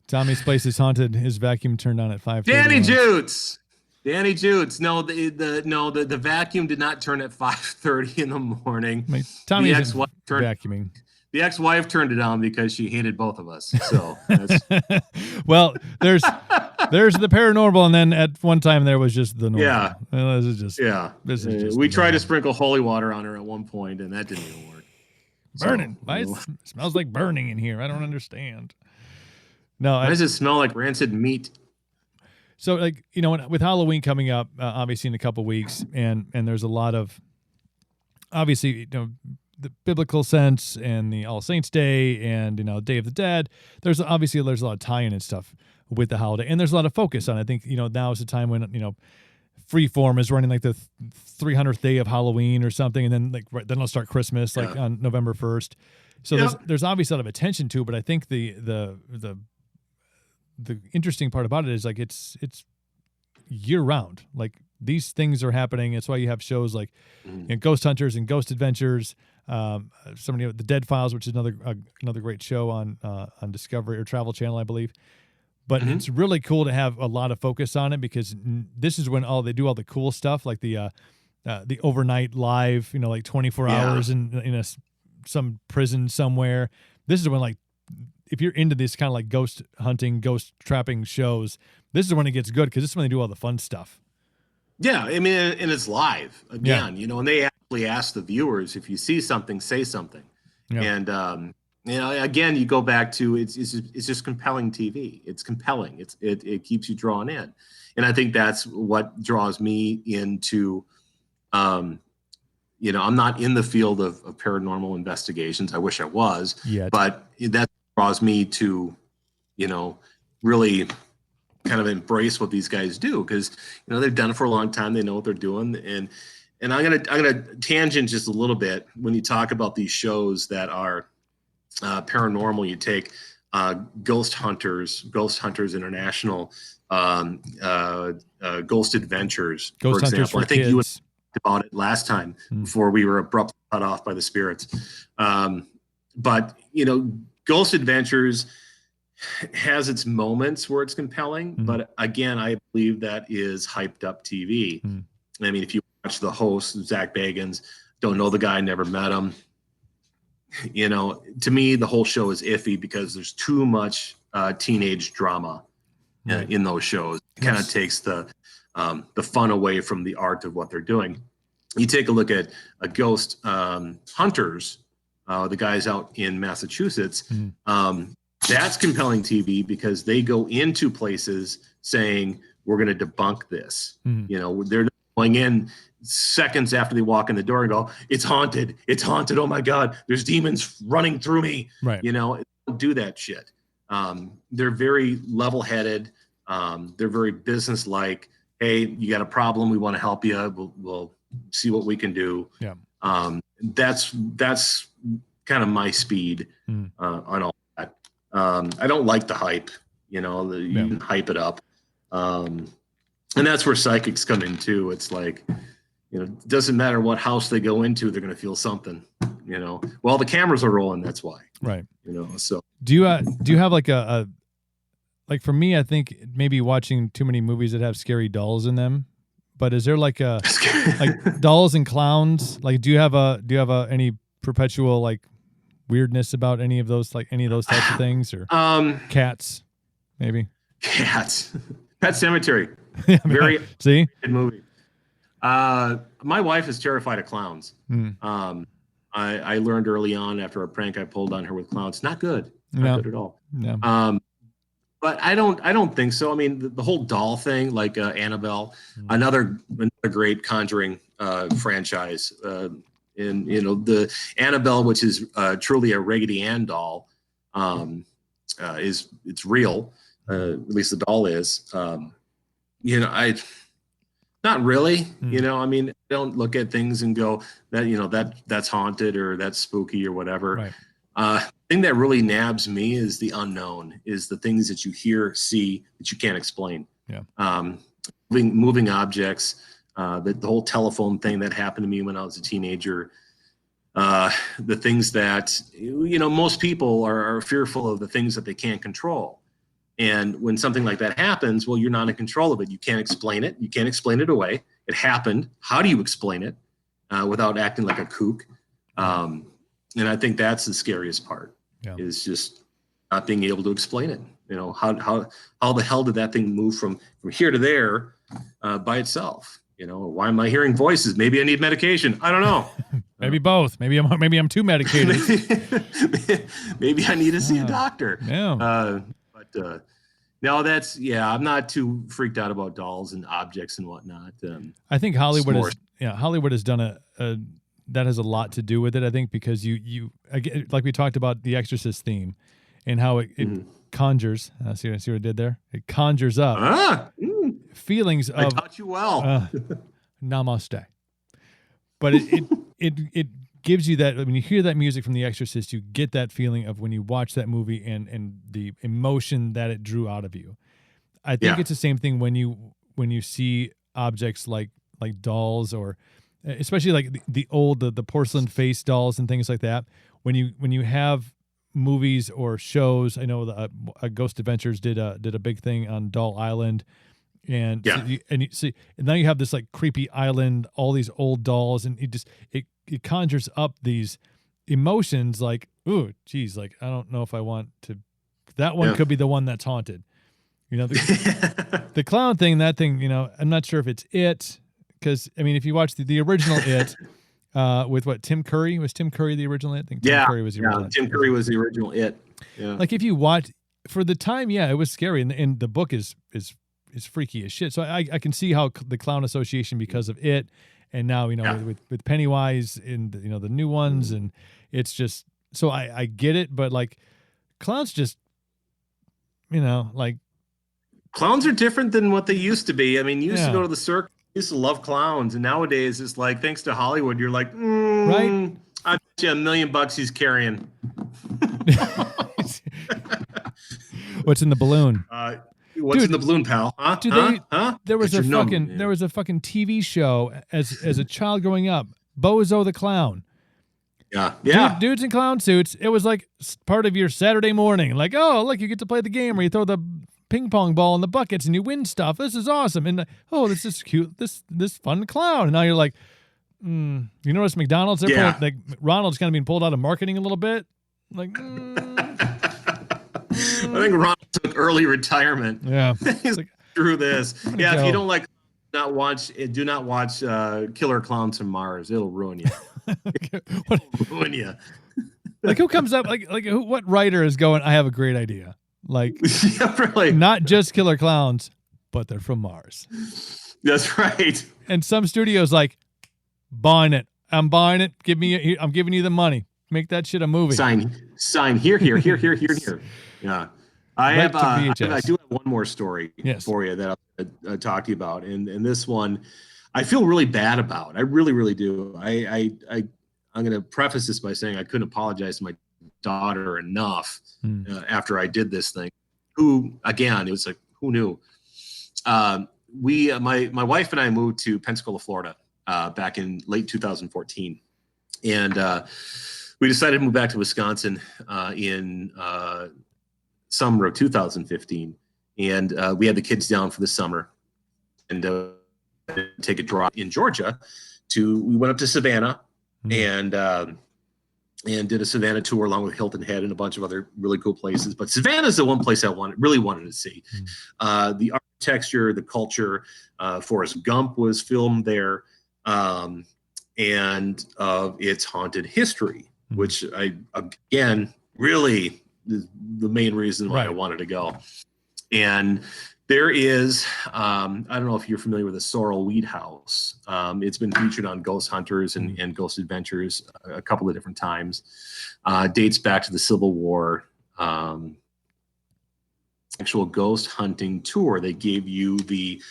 Tommy's place is haunted. His vacuum turned on at 5:30. Danny Jutes. Danny Jutes. No, the vacuum did not turn at 5:30 in the morning. I mean, Tommy's the ex-wife vacuuming. The ex-wife turned it on because she hated both of us. So, well, there's the paranormal, and then at one time there was just the normal. Yeah, well, this is just we tried to sprinkle holy water on her at one point, and that didn't even work. Burning. Why it smells like burning in here? I don't understand. No, why does it smell like rancid meat? So, like, you know, with Halloween coming up, obviously in a couple weeks, and there's a lot of, obviously, you know, the biblical sense and the All Saints Day and, you know, Day of the Dead. There's a lot of tie-in and stuff with the holiday, and there's a lot of focus on it. I think, you know, now is the time when, you know, Freeform is running like the 300th day of Halloween or something, and then then it'll start Christmas on November 1st. So there's obviously a lot of attention to it, but I think the interesting part about it is like it's year round. Like these things are happening. That's why you have shows like Ghost Hunters and Ghost Adventures. The Dead Files, which is another great show on Discovery or Travel Channel, I believe. But it's really cool to have a lot of focus on it because this is when they do all the cool stuff, like the overnight live, you know, like 24 hours in some prison somewhere. This is when, like, if you're into this kind of like ghost hunting, ghost trapping shows, this is when it gets good because this is when they do all the fun stuff. Yeah, I mean, and it's live again, you know, and they actually ask the viewers, if you see something, say something. Yeah. And you know, again, you go back to it's just compelling TV. It's compelling. It keeps you drawn in, and I think that's what draws me into. You know, I'm not in the field of paranormal investigations. I wish I was, but that draws me to, you know, really kind of embrace what these guys do because, you know, they've done it for a long time. They know what they're doing, and I'm gonna tangent just a little bit when you talk about these shows that are paranormal. You take Ghost Hunters International, Ghost Adventures, for example. I think you talked about it last time before we were abruptly cut off by the spirits. But, you know, Ghost Adventures has its moments where it's compelling, but again, I believe that is hyped up TV. I mean, if you watch the host, Zach Bagans, don't know the guy, never met him. You know, to me, the whole show is iffy because there's too much teenage drama in those shows. It kind of takes the fun away from the art of what they're doing. You take a look at Ghost Hunters, the guys out in Massachusetts. That's compelling TV because they go into places saying, we're going to debunk this. You know, they're going in seconds after they walk in the door and go, it's haunted. It's haunted. Oh my God, there's demons running through me. Right. You know, don't do that shit. They're very level-headed. They're very business-like. Hey, you got a problem? We want to help you. We'll see what we can do. Yeah. That's kind of my speed on all that. I don't like the hype. You know, you can hype it up. And that's where psychics come in too. It's like, you know, it doesn't matter what house they go into, they're going to feel something, you know. Well, the cameras are rolling, that's why. Right. You know, so do you have like like for me, I think maybe watching too many movies that have scary dolls in them. But is there like like dolls and clowns? Like do you have any perpetual like weirdness about any of those types of things, or cats maybe? Cats. Pet Cemetery. Yeah, very good movie. My wife is terrified of clowns. I learned early on after a prank I pulled on her with clowns. Not good. Not good at all. Yeah. But I don't think so. I mean, the whole doll thing, like Annabelle, another great Conjuring franchise. And you know, the Annabelle, which is truly a Raggedy Ann doll, it's real. At least the doll is. You know, not really. You know, I mean, I don't look at things and go that, you know, that's haunted or that's spooky or whatever. Right. The thing that really nabs me is the unknown, is the things that you hear, see that you can't explain. Yeah. Moving objects, the whole telephone thing that happened to me when I was a teenager. the things that, most people are fearful of the things that they can't control. And when something like that happens, well, you're not in control of it. You can't explain it. You can't explain it away. It happened. How do you explain it without acting like a kook? And I think that's the scariest part, is just not being able to explain it. How the hell did that thing move from here to there by itself? Why am I hearing voices? Maybe I need medication. I don't know. Maybe both. Maybe I'm too medicated. Maybe I need to see a doctor. Yeah. But no, I'm not too freaked out about dolls and objects and whatnot. I think Hollywood has done that has a lot to do with it. I think because you again, like we talked about the Exorcist theme and how it conjures. See what I did there? It conjures up feelings of. I taught you well. Namaste. But it gives you that when you hear that music from The Exorcist, you get that feeling of when you watch that movie and the emotion that it drew out of you. I think it's the same thing when you see objects like dolls, or especially like the old the porcelain face dolls and things like that. When you have movies or shows, I know Ghost Adventures did a big thing on Doll Island. And you see, and now you have this like creepy island, all these old dolls, and it conjures up these emotions like, ooh, geez, like I don't know if I want to. That one could be the one that's haunted. The clown thing, that thing, I'm not sure if it's it, because I mean, if you watch the original It, with what Tim Curry was Tim Curry the original It? I think Tim Curry was the original. Tim Curry was the original It. Yeah. Like if you watch for the time, it was scary, and the book is freaky as shit. So I can see how the clown association because of It, and now with Pennywise and the new ones, and it's just so I get it, but like clowns just like clowns are different than what they used to be. I mean, you used to go to the circus, you used to love clowns, and nowadays it's like thanks to Hollywood, you're like, right? I bet you $1 million he's carrying. What's in the balloon? What's in the balloon, pal? There was a fucking TV show as a child growing up, Bozo the Clown. Yeah. Dudes in clown suits. It was like part of your Saturday morning. Like, oh, look, you get to play the game where you throw the ping pong ball in the buckets and you win stuff. This is awesome. And this is cute. This fun clown. And now you're like, you notice McDonald's? Like Ronald's kind of being pulled out of marketing a little bit. Like. I think Ron took early retirement. Yeah. He's like, screw this. Yeah, if you don't like, do not watch Killer Clowns from Mars. It'll ruin you. It'll ruin you. Like who comes up, what writer is going, I have a great idea. Like, really. Not just Killer Clowns, but they're from Mars. That's right. And some studios like, buying it. I'm buying it. I'm giving you the money. Make that shit a movie. Sign here. Yeah. I do have one more story for you that I'll talk to you about. And this one, I feel really bad about. I really, really do. I'm going to preface this by saying I couldn't apologize to my daughter enough after I did this thing. Who, again, it was like, who knew? My wife and I moved to Pensacola, Florida, back in late 2014. And we decided to move back to Wisconsin in summer of 2015. And we had the kids down for the summer and take a drive in Georgia we went up to Savannah and did a Savannah tour along with Hilton Head and a bunch of other really cool places. But Savannah is the one place I really wanted to see. The architecture, the culture. Forrest Gump was filmed there, and its haunted history, which again really is the main reason why I wanted to go. And there is, I don't know if you're familiar with the Sorrel Weed House. It's been featured on Ghost Hunters and Ghost Adventures a couple of different times. Dates back to the Civil War. Actual ghost hunting tour. They gave you the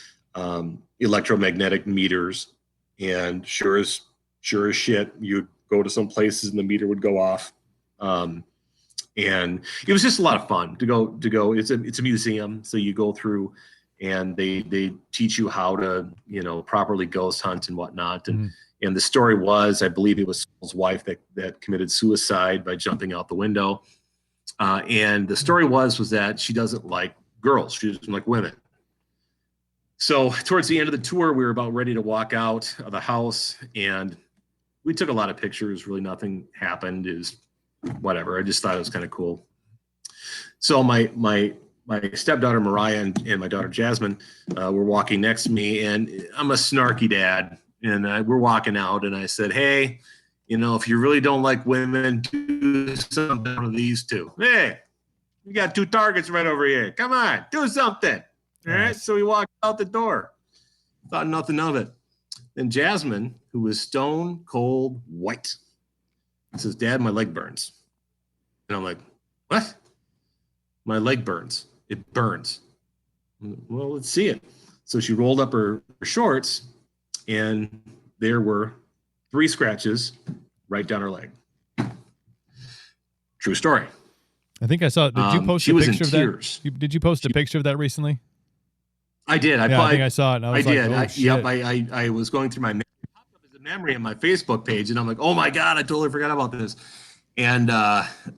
electromagnetic meters, and sure as shit, you'd go to some places and the meter would go off. And it was just a lot of fun to go. It's a museum, so you go through, and they teach you how to properly ghost hunt and whatnot. And And the story was, I believe it was Saul's wife that committed suicide by jumping out the window. And the story was that she doesn't like girls. She doesn't like women. So towards the end of the tour, we were about ready to walk out of the house, and we took a lot of pictures. Really nothing happened. It was whatever. I just thought it was kind of cool. So my stepdaughter Mariah and my daughter Jasmine were walking next to me, and I'm a snarky dad. And we're walking out, and I said, hey, if you really don't like women, do something to these two. Hey, you got two targets right over here. Come on, do something. All right. So we walked out the door. Thought nothing of it. Then Jasmine, who was stone cold white, says, Dad, my leg burns. And I'm like, what? My leg burns. It burns. Well, let's see it. So she rolled up her shorts, and there were 3 scratches right down her leg. True story. I think I saw. Did you post she a was picture in of tears. that? Did you post a picture of that recently? I did. I think I saw it. And I was did. Like, oh, shit. I was going through my memory on my Facebook page, and I'm like, oh my God, I totally forgot about this. And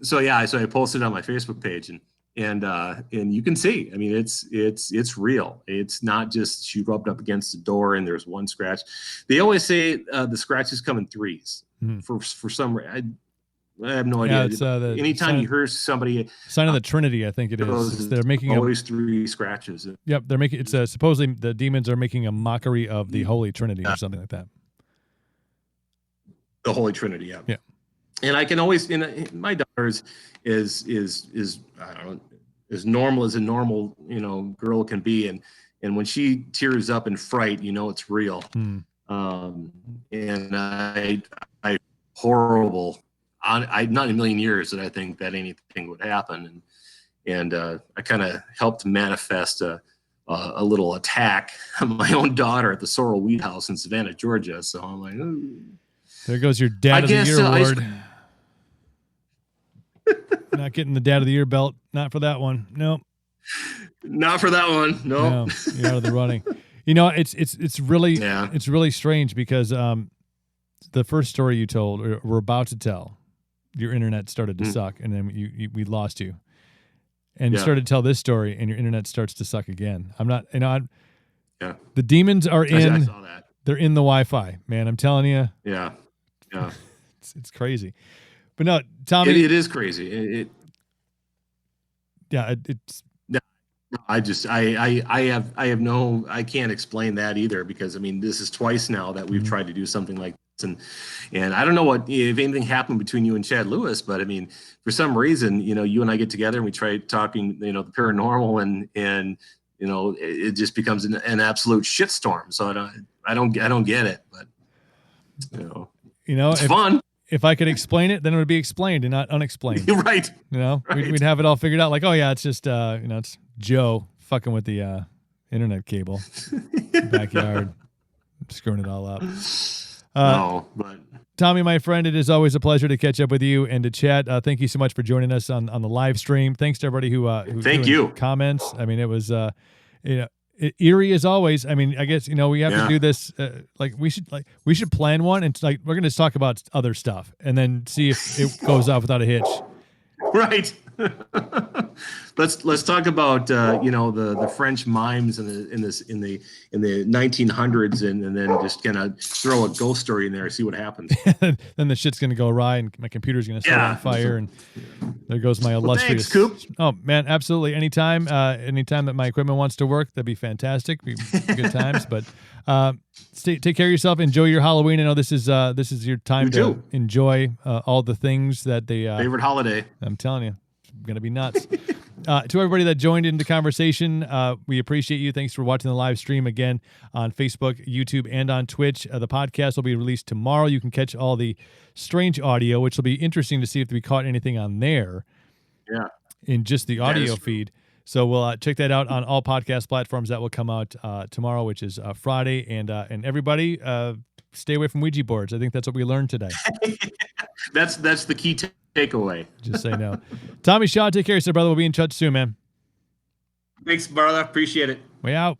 so I posted it on my Facebook page, and you can see. I mean, it's real. It's not just she rubbed up against the door and there's 1 scratch. They always say the scratches come in 3s. For some reason. I have no idea. It's, anytime you hear somebody, sign of the Trinity, I think it is. They're making always 3 scratches. Yep, they're making. It's supposedly the demons are making a mockery of the Holy Trinity or something like that. The Holy Trinity, yeah. Yeah. And I can always, my daughter is I don't know, as normal as a normal girl can be, and when she tears up in fright, it's real. And I horrible. I not in a million years that I think that anything would happen, and I kind of helped manifest a little attack on my own daughter at the Sorrel Wheat House in Savannah, Georgia. So I'm like, ooh. There goes your Dad of the Year award. Not getting the Dad of the Year belt. Not for that one. Nope. Not for that one. Nope. No, you're out of the running. It's really strange because the first story you told, or we're about to tell, your internet started to suck, and then we lost you, and you started to tell this story, and your internet starts to suck again. I'm not, the demons are in. I saw that. They're in the Wi-Fi, man. I'm telling you. Yeah. It's crazy, but no, Tommy. It is crazy. It's. I can't explain that either, because this is twice now that we've tried to do something like this, and I don't know if anything happened between you and Chad Lewis, but for some reason, you and I get together and we try talking, the paranormal, and it just becomes an absolute shitstorm. So I don't get it, but it's fun. If I could explain it, then it would be explained and not unexplained. You're right. Right. We'd have it all figured out. Like, oh yeah, it's just it's Joe fucking with the internet cable, backyard, screwing it all up. But Tommy, my friend, it is always a pleasure to catch up with you and to chat. Thank you so much for joining us on the live stream. Thanks to everybody who thank you comments. It was eerie as always. I guess we have to do this. We should plan one, and we're going to talk about other stuff and then see if it goes off without a hitch. Right. Let's talk about the French mimes in the 1900s, and then just kind of throw a ghost story in there and see what happens. Then the shit's gonna go awry and my computer's gonna start on fire, and there goes my illustrious. Thanks, Coop. Oh man, absolutely. Anytime that my equipment wants to work, that'd be fantastic. Be good times. But take care of yourself. Enjoy your Halloween. I know this is your time to enjoy all the things that they favorite holiday. I'm telling you, it's gonna be nuts. To everybody that joined in the conversation, we appreciate you. Thanks for watching the live stream again on Facebook, YouTube, and on Twitch. The podcast will be released tomorrow. You can catch all the strange audio, which will be interesting to see if we caught anything on there. Yeah. In just the audio feed. So we'll check that out on all podcast platforms. That will come out tomorrow, which is Friday. And everybody, stay away from Ouija boards. I think that's what we learned today. That's the key takeaway. Just say no. Tommy Shaw, take care of yourself, brother. We'll be in touch soon, man. Thanks, brother. Appreciate it. We out.